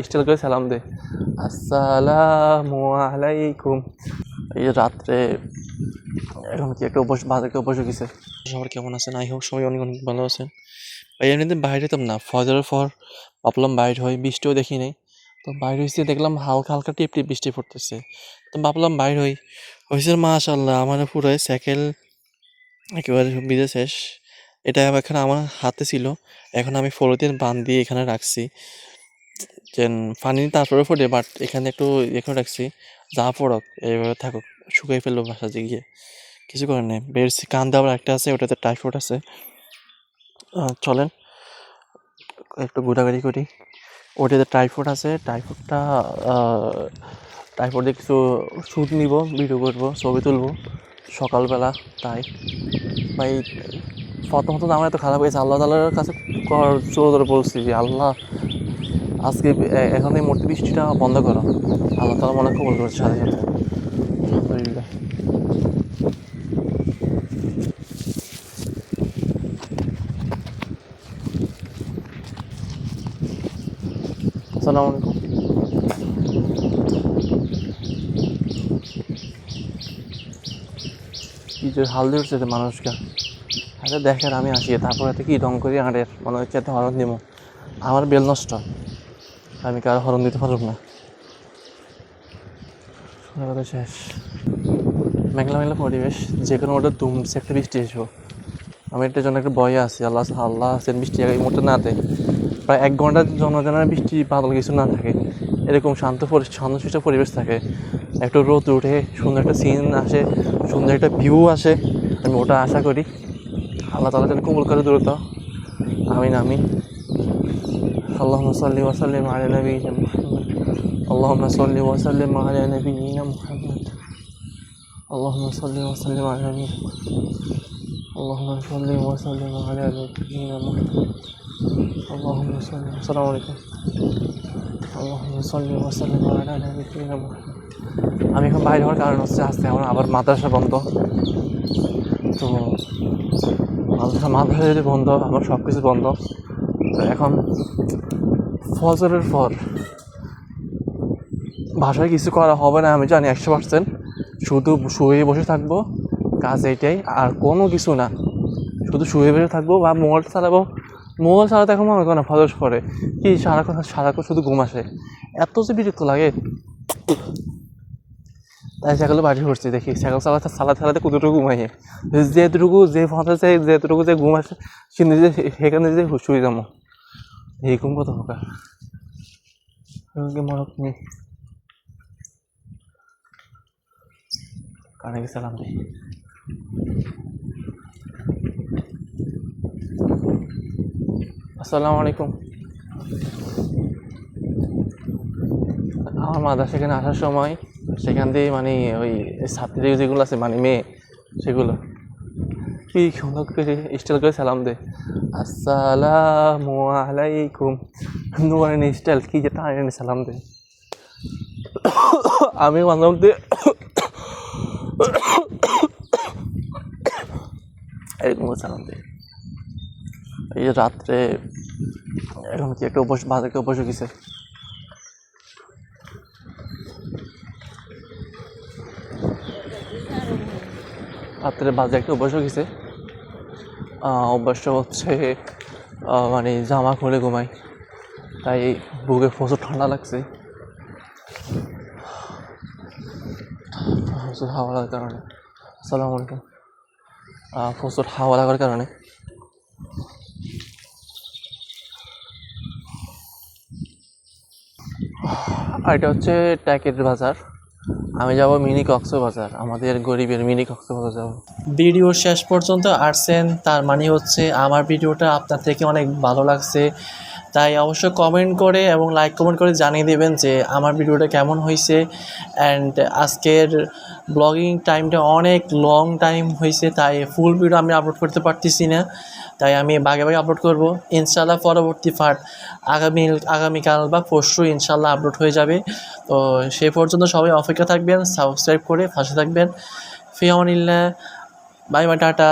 Style করে সালাম দে, আসসালামু আলাইকুম। এই যে রাত্রে এখন কি একটা অভ্যাস গেছে। সবার কেমন আছেন? আই হোপ সবাই অনেক অনেক ভালো আছেন। ভাই এমনিতে বাইরে যেতাম না, ফজরের পর ভাবলাম বাইর হয়, বৃষ্টিও দেখি নাই। তো বাইরে হয়েছে, দেখলাম হালকা হালকা টিপ টিপ বৃষ্টি পড়তেছে। তো ভাবলাম বাইর হয়েছে মাশাআল্লাহ, আমার পুরো সাইকেল একেবারে ভিজে শেষ। এটা এখন আমার হাতে ছিল, এখন আমি পলিথিন বাঁধ দিয়ে এখানে রাখছি যেন পানি তারপরে ফোটে, বাট এখানে একটু এখানে রাখছি যা পড়ক এইভাবে থাকুক, শুকিয়ে ফেলবো বাসাতে গিয়ে, কিছু করার নেই। বেরছি, কান্দে আবার একটা আছে, ওটাতে টাইফয়েড আছে। চলেন একটু ঘোরাঘুরি করি। ওটাতে টাইফয়েড আছে, টাইফয়েড দিয়ে কিছু শ্যুট নিব, ভিডিও করবো, ছবি তুলবো সকালবেলা। তাই ভাই প্রথমত আমার এত খারাপ হয়েছে, আল্লাহ তাআলার কাছে জোর ধরে বলছি যে আল্লাহ আজকে এখন এই মুহূর্তে বৃষ্টিটা বন্ধ করো। আল্লাহ তাআলা মনে কবুল করেছে সাথে সাথে, আলহামদুলিল্লাহ। আসসালামু আলাইকুম। কি যে হাল ধরছে মানুষকে, আরে দেখেন আমি আসি, তারপর এত কি ঢং করি আঁটের, মনে হচ্ছে এত হরণ দিব। আমার বেল নষ্ট, আমি কারো হরণ দিতে পারব না। কথা শেষ, মেঘলা মেঘলা পরিবেশ, যে কোনো ওটা দুমছে একটা বৃষ্টি এসো। আমি এটার জন্য একটা ভয়ে আছি, আল্লাহ আল্লাহ সেন বৃষ্টি এই মুহূর্তে না দেয়। প্রায় 1 ঘন্টার জন্য যেন বৃষ্টি বাদল কিছু না থাকে, এরকম শান্তশিষ্ট পরিবেশ থাকে, একটু রোদ উঠে সুন্দর একটা সিন আসে, সুন্দর একটা ভিউ আসে। আমি ওটা আশা করি, আল্লাহ তাআলা যেন কবুল করে দ্রুত। আমিন আমিন। আল্লাহুম্মা সাল্লি ওয়া সাল্লিম আলা নাবিয়িনা মুহাম্মদ। আল্লাহুম্মা সাল্লি ওয়া সাল্লিম আলা নাবিয়িনা মুহাম্মদ। আল্লাহুম্মা সাল্লি ওয়া সাল্লিম আলা নাবিয়িনা আল্লাহুম্মা সাল্লি ওয়া সাল্লিম আলা নাবিয়িনা মুহাম্মদ। আল্লাহুম্মা সাল্লি। আসসালামু আলাইকুম। আল্লাহুম্মা সাল্লি ওয়া সাল্লিম আলা নাবিয়িনা মুহাম্মদ। আমি এখন বাইরে হওয়ার কারণ হচ্ছে আজকে আমার আবার মাদ্রাসা বন্ধ। তো মাদ্রাসা যদি বন্ধ, আমার সব কিছু বন্ধ। তো এখন ফজরের পর বাসায় কিছু করা হবে না আমি জানি 100%। শুধু শুয়ে বসে থাকবো, কাজ এইটাই, আর কোনো কিছু না। শুধু শুয়ে বসে থাকবো বা মোবাইল চালাবো। মোবাইল চালাতে এখন মনে করেন ফজর পরে কি সারাক্ষণ শুধু ঘুম আসে, এত যে বিরক্ত লাগে। তাই সাইকেলে বাড়ি করছি, দেখি সাইকেল চালাতে কতটুকু ঘুমাই, যে ফোনটা চাই যেটুকু যে ঘুম আসে সে নিজে সেখানে যে শুয়ে যাবো, এই ঘুম কত প্রকার মরক নেই। কানে সালাম দিই। আসসালামু আলাইকুম। আমার মাদ্রাসা সেখানে আসার সময় সেখান দিয়ে মানে ওই ছাত্রী যেগুলো আছে মানে মেয়ে, সেগুলো কি সুন্দর করে স্টাইল করে সালাম দে, আসসালামু আলাইকুম। নুরানি স্টাইল কি যে টানে সালাম দে। আমি মাঝে মধ্যে এরকম সালাম দিই। এই যে রাত্রে এখন কি একটা অভ্যাস গেছে। রাত্রে বাজে একটা অভ্যাস গেছে। অভ্যাসটা হচ্ছে মানে জামা খুলে ঘুমাই, তাই বুকে প্রচুর ঠান্ডা লাগছে, প্রচুর হাওয়া লাগার কারণে। আসসালামু আলাইকুম। প্রচুর হাওয়া লাগার কারণে আর এটা হচ্ছে ট্যাকের বাজার। আমি যাব মিনি কক্সবাজার, আমাদের গরিবের মিনি কক্সবাজার যাব। ভিডিও শেষ পর্যন্ত আসছেন, তার মানে হচ্ছে আমার ভিডিওটা আপনার থেকে অনেক ভালো লাগছে। তাই অবশ্যই কমেন্ট করে এবং লাইক কমেন্ট করে জানিয়ে দেবেন যে আমার ভিডিওটা কেমন হয়েছে। অ্যান্ড আজকের ব্লগিং টাইমটা অনেক লং টাইম হয়েছে, তাই ফুল ভিডিও আমি আপলোড করতে পারতেছি না, তাই আমি ভাগে ভাগে আপলোড করব। ইনশাল্লাহ পরবর্তী পার্ট আগামীকাল বা পরশু ইনশাল্লাহ আপলোড হয়ে যাবে। তো সেই পর্যন্ত সবাই অপেক্ষা থাকবেন, সাবস্ক্রাইব করে পাশে থাকবেন। ফি আমানিল্লাহ, বাই বাই, টাটা।